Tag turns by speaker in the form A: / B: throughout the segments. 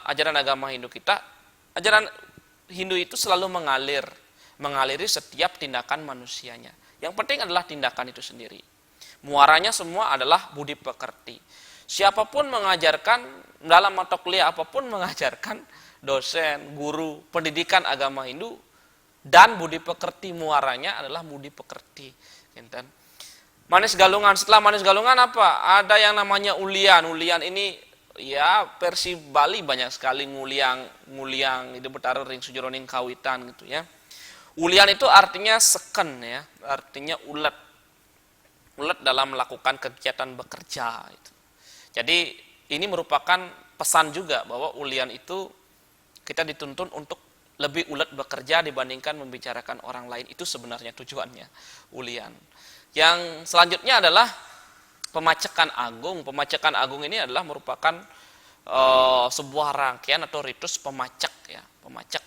A: ajaran agama Hindu kita, ajaran Hindu itu selalu mengaliri setiap tindakan manusianya. Yang penting adalah tindakan itu sendiri. Muaranya semua adalah budi pekerti. Siapapun mengajarkan, dalam mata kuliah apapun mengajarkan, dosen, guru, pendidikan agama Hindu, dan budi pekerti muaranya adalah budi pekerti. Manis galungan, setelah manis galungan apa? Ada yang namanya ulian. Ulian ini ya versi Bali banyak sekali, nguliang itu bertaruh ring sujoroning kawitan gitu ya. Ulian itu artinya seken ya, artinya ulet dalam melakukan kegiatan bekerja itu. Jadi ini merupakan pesan juga bahwa ulian itu kita dituntun untuk lebih ulet bekerja dibandingkan membicarakan orang lain. Itu sebenarnya tujuannya ulian. Yang selanjutnya adalah pemacekan agung. Pemacekan agung ini adalah merupakan sebuah rangkaian atau ritus pemacek ya, pemacek.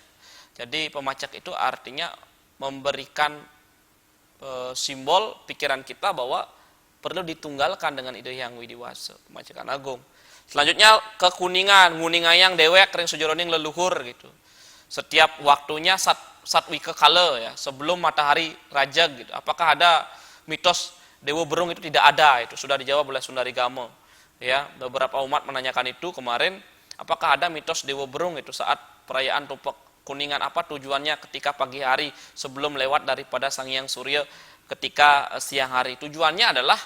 A: Jadi pemacek itu artinya memberikan simbol pikiran kita bahwa perlu ditunggalkan dengan ide yang widiwasa, pemacekan agung. Selanjutnya ke kuningan, nguningayang dewek ring sujoroning leluhur gitu. Setiap waktunya satwika kala ya, sebelum matahari raja gitu. Apakah ada mitos Dewa Berung? Itu tidak ada, itu sudah dijawab oleh Sundari Gama. Ya, beberapa umat menanyakan itu kemarin, apakah ada mitos Dewa Berung itu saat perayaan Tumpak Kuningan, apa tujuannya ketika pagi hari sebelum lewat daripada Sang Hyang Surya ketika siang hari. Tujuannya adalah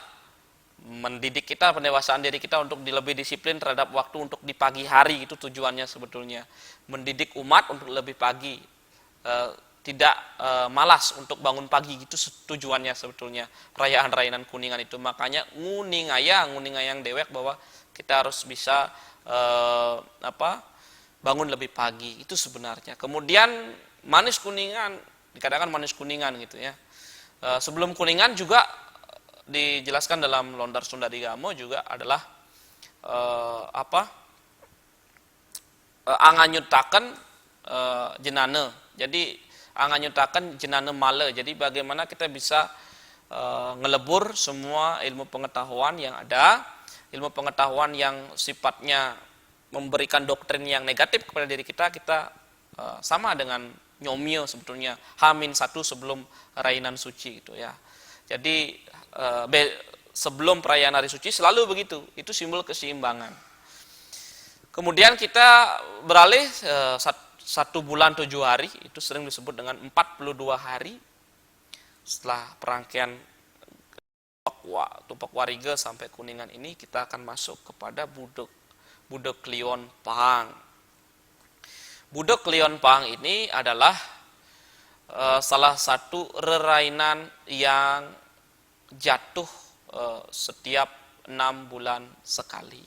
A: mendidik kita, pendewasaan diri kita untuk lebih disiplin terhadap waktu untuk di pagi hari. Itu tujuannya sebetulnya. Mendidik umat untuk lebih pagi, tidak malas untuk bangun pagi, gitu tujuannya sebetulnya perayaan Rainan Kuningan itu. Makanya nguningayang dewek bahwa kita harus bisa bangun lebih pagi, itu sebenarnya. Kemudian manis kuningan, dikatakan manis kuningan gitu ya. Sebelum kuningan juga dijelaskan dalam Londar Sundari Gama juga adalah anganyutaken jenane. Jadi anganyutaken jenane male. Jadi bagaimana kita bisa ngelebur semua ilmu pengetahuan yang ada, ilmu pengetahuan yang sifatnya memberikan doktrin yang negatif kepada diri kita, sama dengan nyomyo sebetulnya H-1 sebelum Rainan Suci gitu ya. Jadi sebelum perayaan hari suci selalu begitu, itu simbol keseimbangan. Kemudian kita beralih 1 bulan 7 hari, itu sering disebut dengan 42 hari setelah perangkaian Tumpak Wariga sampai Kuningan ini, kita akan masuk kepada Budok Kliwon Pahang. Budok Kliwon Pahang ini adalah salah satu rerainan yang jatuh setiap 6 bulan sekali.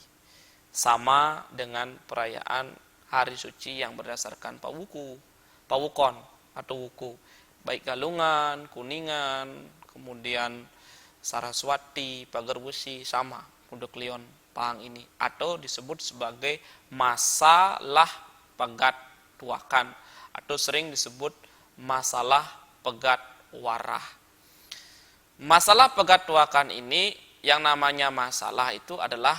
A: Sama dengan perayaan hari suci yang berdasarkan pawukon atau wuku. Baik Galungan, Kuningan, kemudian Saraswati, Pagarwusi, sama Budok Kliwon Pahang ini, atau disebut sebagai masalah pegat tuakan atau sering disebut masalah pegat warah. Masalah pegat tuakan ini, yang namanya masalah itu adalah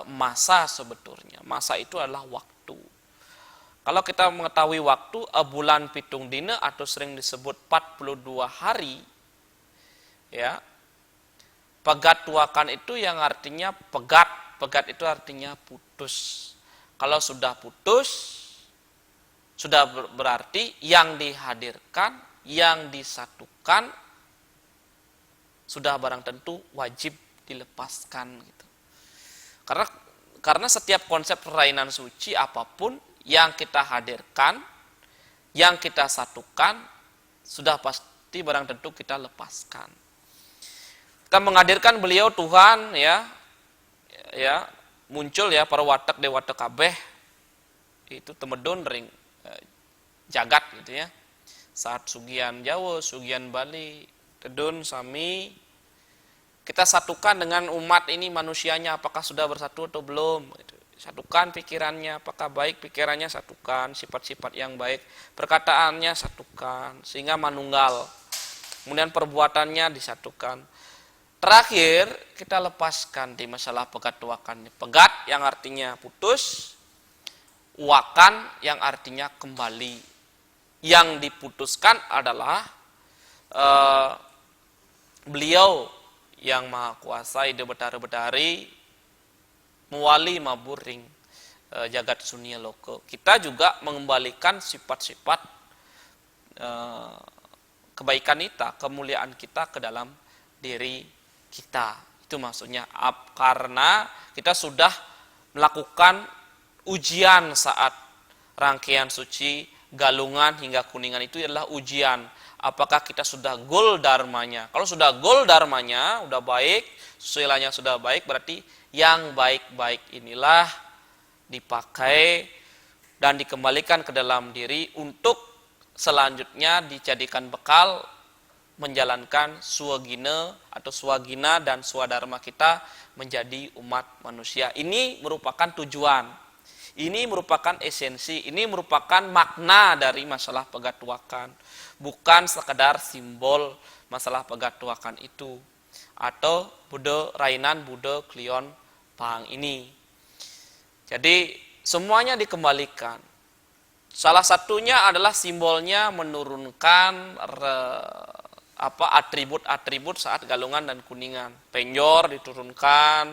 A: masa sebetulnya. Masa itu adalah waktu. Kalau kita mengetahui waktu, bulan pitung dina atau sering disebut 42 hari, ya, pegat tuakan itu yang artinya pegat itu artinya putus. Kalau sudah putus, sudah berarti yang dihadirkan, yang disatukan, sudah barang tentu wajib dilepaskan gitu. Karena setiap konsep perainan suci apapun yang kita hadirkan, yang kita satukan, sudah pasti barang tentu kita lepaskan. Kita menghadirkan beliau Tuhan ya muncul ya para watak dewata kabeh itu temedun ring jagat gitu ya. Saat sugian Jawa, sugian Bali, tedun sami kita satukan dengan umat ini, manusianya apakah sudah bersatu atau belum gitu. Satukan pikirannya, apakah baik pikirannya, satukan sifat-sifat yang baik, perkataannya satukan sehingga manunggal. Kemudian perbuatannya disatukan. Terakhir kita lepaskan di masalah pegat tuakan. Pegat yang artinya putus, wakan yang artinya kembali. Yang diputuskan adalah beliau yang maha kuasa ide betari-betari muwali maburing jagat sunia loko. Kita juga mengembalikan sifat-sifat kebaikan kita, kemuliaan kita ke dalam diri kita. Itu maksudnya karena kita sudah melakukan ujian saat rangkaian suci Galungan hingga Kuningan. Itu adalah ujian. Apakah kita sudah goal dharmanya? Kalau sudah goal dharmanya, sudah baik, sesuainya sudah baik, berarti yang baik-baik inilah dipakai dan dikembalikan ke dalam diri untuk selanjutnya dijadikan bekal menjalankan swagina atau swagina dan swadharma kita menjadi umat manusia. Ini merupakan tujuan, ini merupakan esensi, ini merupakan makna dari masalah pegatwakan, bukan sekadar simbol masalah pegatwakan itu atau Buddha Rainan Buddha Klion Pang ini. Jadi semuanya dikembalikan. Salah satunya adalah simbolnya menurunkan atribut-atribut saat Galungan dan Kuningan. Penjor diturunkan,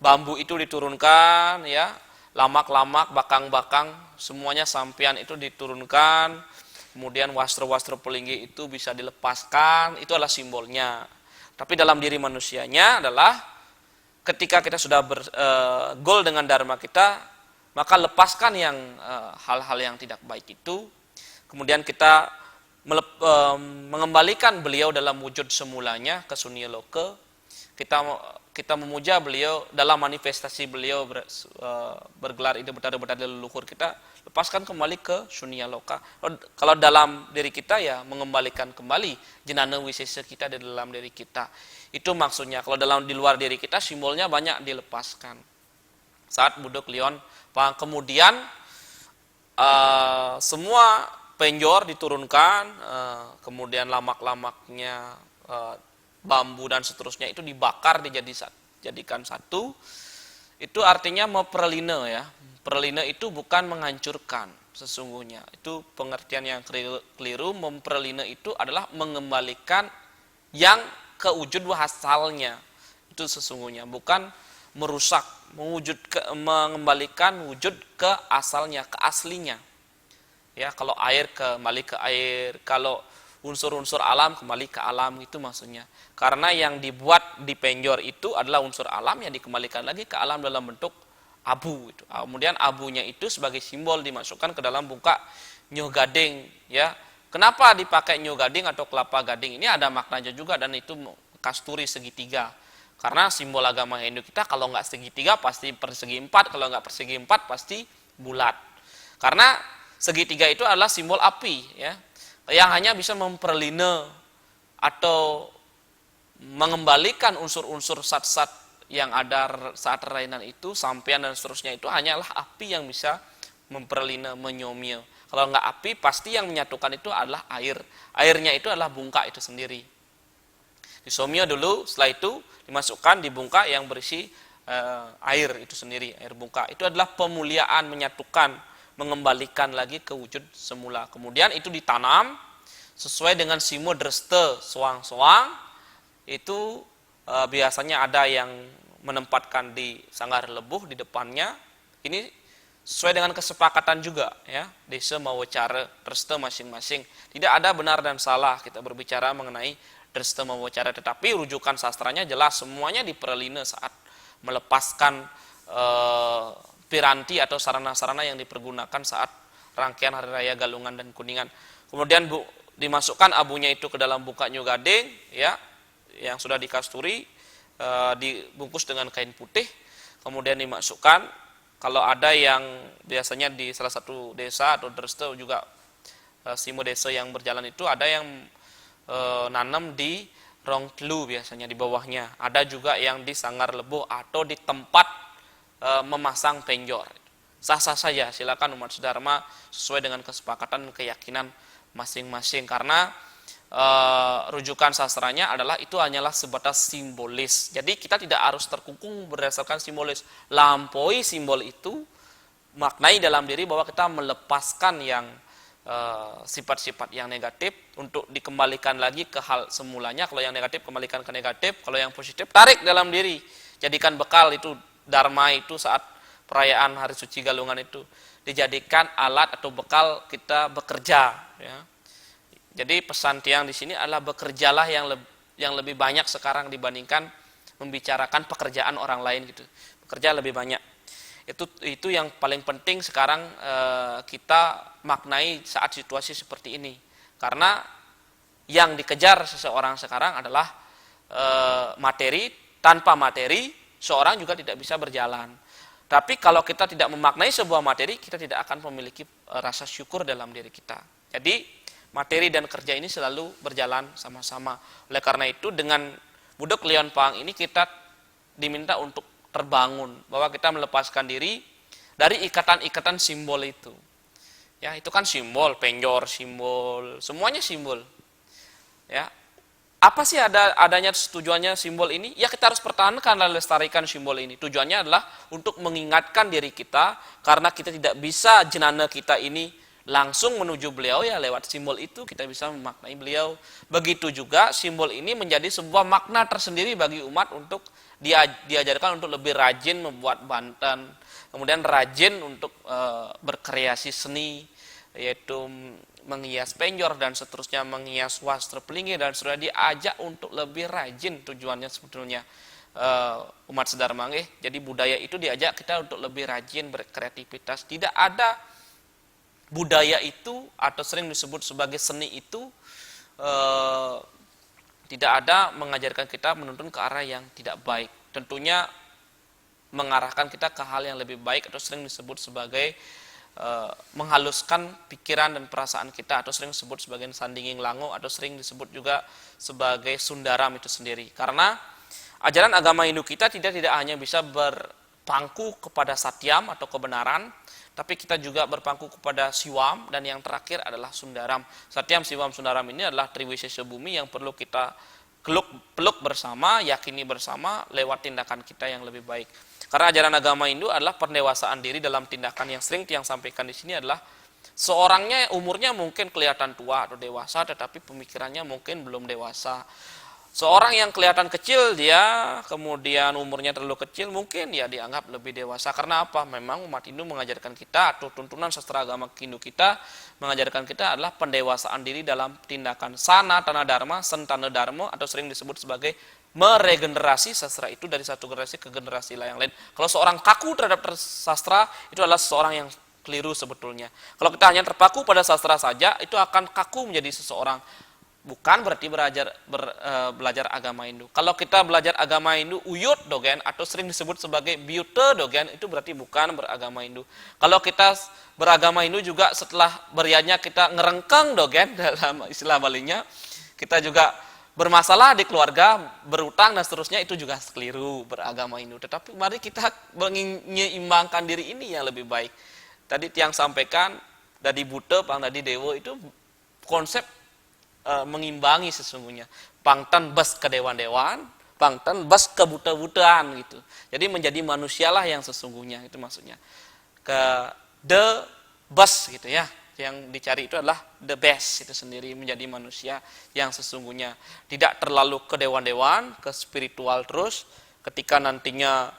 A: bambu itu diturunkan, ya, lamak-lamak, bakang-bakang, semuanya sampian itu diturunkan. Kemudian wastra-wastra pelinggi itu bisa dilepaskan, itu adalah simbolnya. Tapi dalam diri manusianya adalah ketika kita sudah goal dengan dharma kita, maka lepaskan yang hal-hal yang tidak baik itu. Kemudian kita mengembalikan beliau dalam wujud semulanya ke Sunya Loka. Kita memuja beliau dalam manifestasi beliau bergelar ide betari-betari leluhur kita, lepaskan kembali ke Sunya Loka. Kalau dalam diri kita ya mengembalikan kembali jenana wisesa kita di dalam diri kita. Itu maksudnya. Kalau di luar diri kita simbolnya banyak dilepaskan. Saat Buddha Klion Pang kemudian semua penjor diturunkan, kemudian lamak-lamaknya, bambu dan seterusnya itu dibakar dijadikan satu. Itu artinya memperlina, ya. Perlina itu bukan menghancurkan sesungguhnya. Itu pengertian yang keliru. Memperlina itu adalah mengembalikan yang ke wujud asalnya. Itu sesungguhnya, bukan merusak, mengembalikan wujud ke asalnya, ke aslinya. Ya, kalau air kembali ke air, kalau unsur-unsur alam kembali ke alam, itu maksudnya. Karena yang dibuat di penjor itu adalah unsur alam yang dikembalikan lagi ke alam dalam bentuk abu itu. Kemudian abunya itu sebagai simbol dimasukkan ke dalam bungka Nyoh Gading, ya. Kenapa dipakai Nyoh Gading atau kelapa gading? Ini ada maknanya juga, dan itu kasturi segitiga. Karena simbol agama Hindu kita kalau nggak segitiga pasti persegi empat, kalau nggak persegi empat pasti bulat. Karena segitiga itu adalah simbol api, ya, yang hanya bisa memperlina atau mengembalikan unsur-unsur sat-sat yang ada saat rainan itu, sampean dan seterusnya itu hanyalah api yang bisa memperlina, menyomia. Kalau nggak api, pasti yang menyatukan itu adalah air. Airnya itu adalah bungka itu sendiri. Disomia dulu, setelah itu dimasukkan di bungka yang berisi air itu sendiri, air bungka. Itu adalah pemuliaan, menyatukan, mengembalikan lagi ke wujud semula. Kemudian itu ditanam sesuai dengan simo dreste soang-soang. Itu biasanya ada yang menempatkan di sanggar lebuh di depannya. Ini sesuai dengan kesepakatan juga, ya, desa mau cara dreste masing-masing. Tidak ada benar dan salah kita berbicara mengenai dreste mau cara, tetapi rujukan sastranya jelas, semuanya diperlina saat melepaskan piranti atau sarana-sarana yang dipergunakan saat rangkaian Hari Raya Galungan dan Kuningan. Kemudian dimasukkan abunya itu ke dalam bungka Nyoh Gading, ya, yang sudah dikasturi, dibungkus dengan kain putih. Kemudian dimasukkan, kalau ada yang biasanya di salah satu desa atau dreste juga simo desa yang berjalan itu ada yang nanam di rongtlu biasanya di bawahnya. Ada juga yang di sanggar lebuh atau di tempat memasang penjor. Sah-sah saja, silakan umat sedharma sesuai dengan kesepakatan dan keyakinan masing-masing. Karena rujukan sastranya adalah itu hanyalah sebatas simbolis. Jadi kita tidak harus terkungkung berdasarkan simbolis. Lampaui simbol itu, maknai dalam diri bahwa kita melepaskan yang sifat-sifat yang negatif untuk dikembalikan lagi ke hal semulanya. Kalau yang negatif kembalikan ke negatif, kalau yang positif tarik dalam diri, jadikan bekal itu dharma itu saat perayaan hari suci Galungan itu dijadikan alat atau bekal kita bekerja ya. Jadi pesan Tiang di sini adalah bekerjalah yang lebih banyak sekarang dibandingkan membicarakan pekerjaan orang lain gitu. Bekerja lebih banyak. Itu yang paling penting sekarang kita maknai saat situasi seperti ini. Karena yang dikejar seseorang sekarang adalah materi. Tanpa materi seorang juga tidak bisa berjalan. Tapi kalau kita tidak memaknai sebuah materi, kita tidak akan memiliki rasa syukur dalam diri kita. Jadi materi dan kerja ini selalu berjalan sama-sama. Oleh karena itu dengan Budok Leon Pang ini kita diminta untuk terbangun, bahwa kita melepaskan diri dari ikatan-ikatan simbol itu. Ya, itu kan simbol, penjor, simbol, semuanya simbol. Ya. Apa sih adanya tujuannya simbol ini? Ya kita harus pertahankan dan lestarikan simbol ini. Tujuannya adalah untuk mengingatkan diri kita, karena kita tidak bisa jenana kita ini langsung menuju beliau, ya lewat simbol itu kita bisa memaknai beliau. Begitu juga simbol ini menjadi sebuah makna tersendiri bagi umat untuk diajarkan untuk lebih rajin membuat banten, kemudian rajin untuk berkreasi seni, yaitu menghias penjor dan seterusnya, menghias wastra pelingi dan seterusnya, diajak untuk lebih rajin. Tujuannya sebetulnya umat Sedharma nggih. Jadi budaya itu diajak kita untuk lebih rajin berkreativitas. Tidak ada budaya itu atau sering disebut sebagai seni itu tidak ada mengajarkan kita menuntun ke arah yang tidak baik. Tentunya mengarahkan kita ke hal yang lebih baik, atau sering disebut sebagai menghaluskan pikiran dan perasaan kita, atau sering disebut sebagai sandinging lango, atau sering disebut juga sebagai sundaram itu sendiri. Karena ajaran agama Hindu kita tidak hanya bisa berpangku kepada satyam atau kebenaran, tapi kita juga berpangku kepada siwam, dan yang terakhir adalah sundaram. Satyam, siwam, sundaram ini adalah triwisesa bumi yang perlu kita peluk bersama, yakini bersama lewat tindakan kita yang lebih baik. Karena ajaran agama Hindu adalah pendewasaan diri dalam tindakan. Yang sering yang sampaikan di sini adalah seorangnya umurnya mungkin kelihatan tua atau dewasa, tetapi pemikirannya mungkin belum dewasa. Seorang yang kelihatan kecil, dia kemudian umurnya terlalu kecil, mungkin ya dianggap lebih dewasa. Karena apa? Memang umat Hindu mengajarkan kita, atau tuntunan sastra agama Hindu kita mengajarkan kita adalah pendewasaan diri dalam tindakan. Sana Tana Dharma, Sentana Dharma, atau sering disebut sebagai meregenerasi sastra itu dari satu generasi ke generasi yang lain. Kalau seorang kaku terhadap sastra, itu adalah seorang yang keliru sebetulnya. Kalau kita hanya terpaku pada sastra saja, itu akan kaku menjadi seseorang. Bukan berarti belajar agama Hindu. Kalau kita belajar agama Hindu uyut dogen, atau sering disebut sebagai biute dogen, itu berarti bukan beragama Hindu. Kalau kita beragama Hindu juga setelah beriannya kita ngerengkeng dogen dalam istilah Balinya, kita juga bermasalah di keluarga, berutang dan seterusnya, itu juga keliru beragama Hindu. Tetapi mari kita menyeimbangkan diri ini yang lebih baik. Tadi Tiang sampaikan dari Buddha, Pang Dadi Dewa itu konsep mengimbangi sesungguhnya. Pangtan bas ke dewan-dewan, pangtan bas ke buta-butaan gitu. Jadi menjadi manusialah yang sesungguhnya, itu maksudnya. Ke the best gitu ya. Yang dicari itu adalah the best itu sendiri, menjadi manusia yang sesungguhnya. Tidak terlalu ke dewan-dewan, ke spiritual terus. Ketika nantinya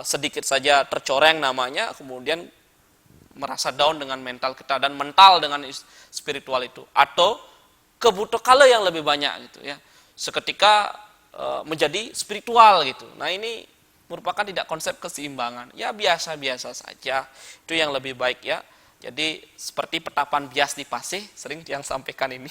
A: sedikit saja tercoreng namanya, kemudian merasa down dengan mental kita dan mental dengan spiritual itu. Atau kebutokala yang lebih banyak gitu ya, seketika menjadi spiritual gitu. Nah ini merupakan tidak konsep keseimbangan, ya biasa-biasa saja, itu yang lebih baik ya. Jadi seperti petapan bias di Pasih, sering yang sampaikan ini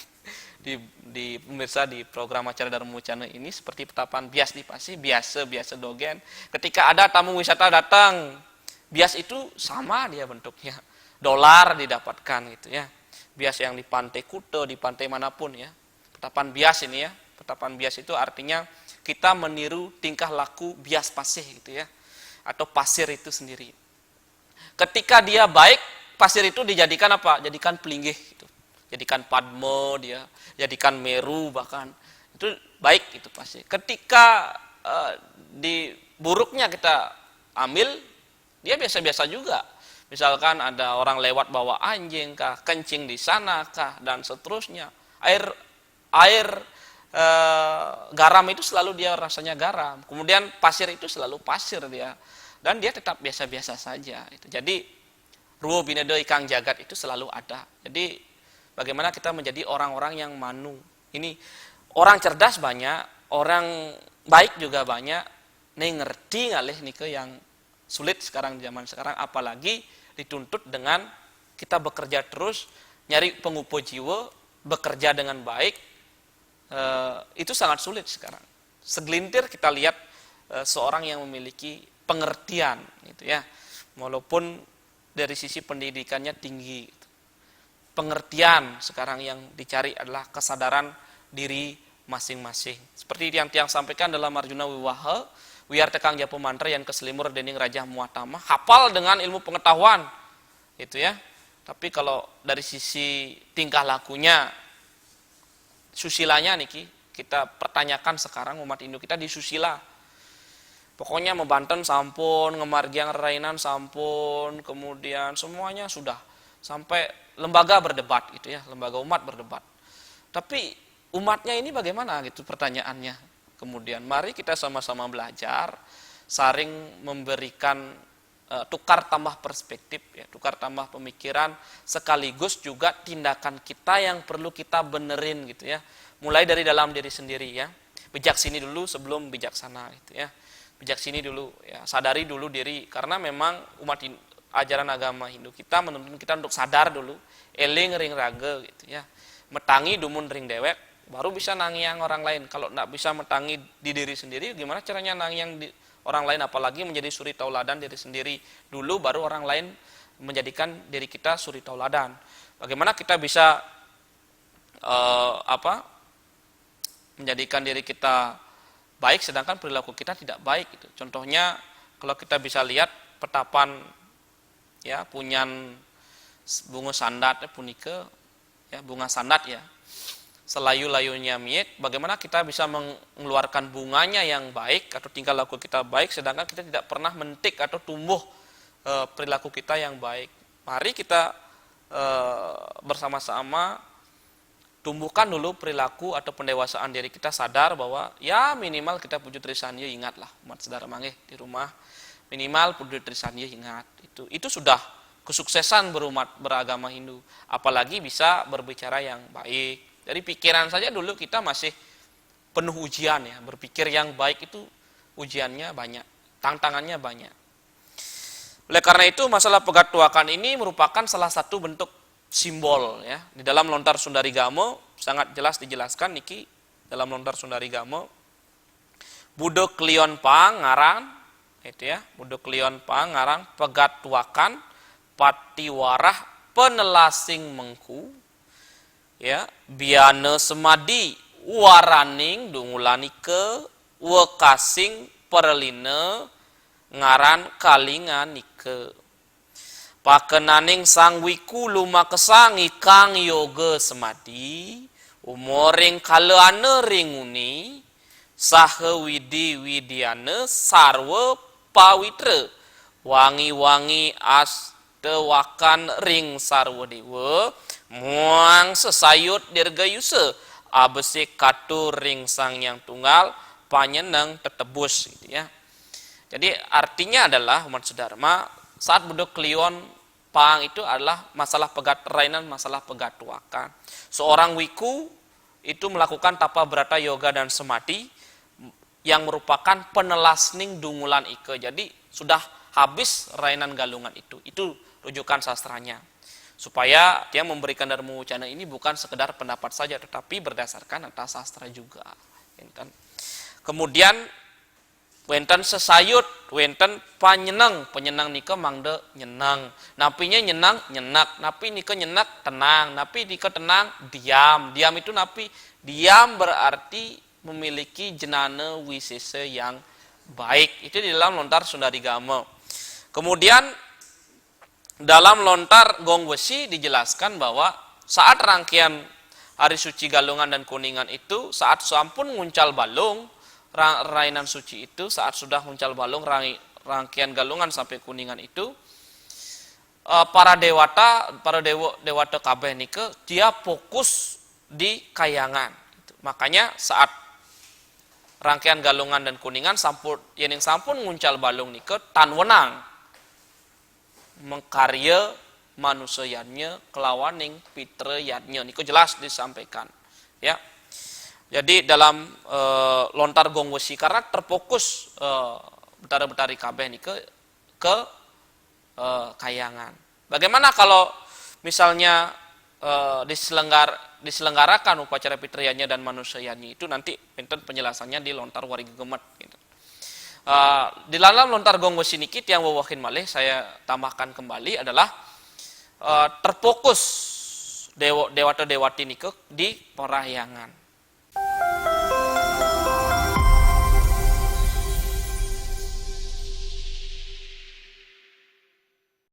A: di pemirsa di program acara Dharma Wacana ini, seperti petapan bias di Pasih, biasa dogen. Ketika ada tamu wisata datang, bias itu sama dia bentuknya, dolar didapatkan gitu ya. Bias yang di pantai Kuta, di pantai manapun ya. Petapan bias ini ya. Petapan bias itu artinya kita meniru tingkah laku bias pasir gitu ya. Atau pasir itu sendiri. Ketika dia baik, pasir itu dijadikan apa? Jadikan pelinggih gitu. Jadikan padma dia, jadikan meru bahkan. Itu baik itu pasir. Ketika di buruknya kita ambil, dia biasa-biasa juga. Misalkan ada orang lewat bawa anjing kah, kencing di sana kah, dan seterusnya. Air garam itu selalu dia rasanya garam. Kemudian pasir itu selalu pasir dia. Dan dia tetap biasa-biasa saja. Jadi ruo binedo ikang jagat itu selalu ada. Jadi bagaimana kita menjadi orang-orang yang manu. Ini orang cerdas banyak, orang baik juga banyak. Nih ngerti ngalih nih ke yang sulit sekarang zaman sekarang, apalagi dituntut dengan kita bekerja terus, nyari pengupo jiwa, bekerja dengan baik, itu sangat sulit sekarang. Segelintir kita lihat seorang yang memiliki pengertian, gitu ya, walaupun dari sisi pendidikannya tinggi. Pengertian sekarang yang dicari adalah kesadaran diri masing-masing. Seperti yang tiang sampaikan dalam Arjuna Wiwaha, wiar tekang japo mantra yang keselimur dening Raja Muatama, hafal dengan ilmu pengetahuan, itu ya. Tapi kalau dari sisi tingkah lakunya, susilanya niki kita pertanyakan sekarang, umat Hindu kita disusila. Pokoknya membanten sampun, ngemargiang rainan sampun, kemudian semuanya sudah sampai lembaga berdebat gitu ya, lembaga umat berdebat. Tapi umatnya ini bagaimana gitu pertanyaannya. Kemudian mari kita sama-sama belajar, saring memberikan tukar tambah perspektif, ya, tukar tambah pemikiran, sekaligus juga tindakan kita yang perlu kita benerin gitu ya. Mulai dari dalam diri sendiri ya. Bijak sini dulu sebelum bijaksana gitu ya. Bijak sini dulu ya, sadari dulu diri, karena memang ajaran agama Hindu kita menuntun kita untuk sadar dulu, eling ring raga gitu ya. Metangi dumun ring dewek, baru bisa nangiang orang lain. Kalau tidak bisa metangi di diri sendiri, gimana caranya nangiang di orang lain, apalagi menjadi suri tauladan diri sendiri dulu, baru orang lain menjadikan diri kita suri tauladan. Bagaimana kita bisa menjadikan diri kita baik sedangkan perilaku kita tidak baik gitu. Contohnya kalau kita bisa lihat petapan ya punyan bunga sandat punike ya, bunga sandat ya, selayu-layunya miek, bagaimana kita bisa mengeluarkan bunganya yang baik atau tingkah laku kita baik, sedangkan kita tidak pernah mentik atau tumbuh perilaku kita yang baik. Mari kita bersama-sama tumbuhkan dulu perilaku atau pendewasaan diri kita, sadar bahwa ya minimal kita puji trisanyo, ingatlah umat saudara mangeh di rumah, minimal puji trisanyo ingat, itu sudah kesuksesan berumat beragama Hindu, apalagi bisa berbicara yang baik. Dari pikiran saja dulu kita masih penuh ujian ya. Berpikir yang baik itu ujiannya banyak, tantangannya banyak. Oleh karena itu masalah pegatuakan ini merupakan salah satu bentuk simbol ya. Di dalam Lontar Sundari Gamo sangat jelas dijelaskan niki dalam Lontar Sundari Gamo. Budo Klion Pang ngarang itu ya, Budo Klion Pang ngarang pegatuakan patiwarah penelasing mengku ya, biana semadi waraning dungulanike wekasing perline ngaran kalingan nike pakenaning sang wiku lumakesang ikang yoga semadi umoring kaleane ringuni saha widi widiane sarwa pawitra wangi-wangi astewakan ring sarwa dewa muang sesayut dirgayuse abese katu ring sang yang tunggal panyeneng tetebus gitu ya. Jadi artinya adalah umat sedharma saat budok klion pang itu adalah masalah pegat rainan, masalah pegatuakan. Seorang wiku itu melakukan tapa berata yoga dan semati yang merupakan penelasning dungulan ike. Jadi sudah habis rainan galungan itu. Itu rujukan sastranya. Supaya dia memberikan dharma wacana ini bukan sekedar pendapat saja, tetapi berdasarkan atas sastra juga. Kemudian wenten sesayut, wenten panyenang, penyenang nika mangde nyenang. Napinya nyenang, nyenak. Napi nika nyenak, tenang. Napi nika tenang, diam. Diam itu napi, diam berarti memiliki jenana wisese yang baik. Itu di dalam Lontar Sundari Gama. Kemudian dalam Lontar Gong Wesi dijelaskan bahwa saat rangkaian hari suci Galungan dan Kuningan itu, saat sampun nguncal balung, rainan suci itu, saat sudah nguncal balung, rangkaian Galungan sampai Kuningan itu, para dewata kabeh nike dia fokus di kayangan. Makanya saat rangkaian Galungan dan Kuningan sampun yening sampun nguncal balung nike tan wenang mengkarya manusianya kelawaning pitreyannya niku jelas disampaikan ya. Jadi dalam lontar gong wesi karena terfokus betara-betari kabeh nike ke kayangan. Bagaimana kalau misalnya diselenggarakan upacara pitriannya dan manusianya itu nanti enten penjelasannya di lontar wari gegemet gitu. Di dalam lontar gong wesi niki yang wawakin malih saya tambahkan kembali adalah terfokus dewata dewati nike di perahyangan.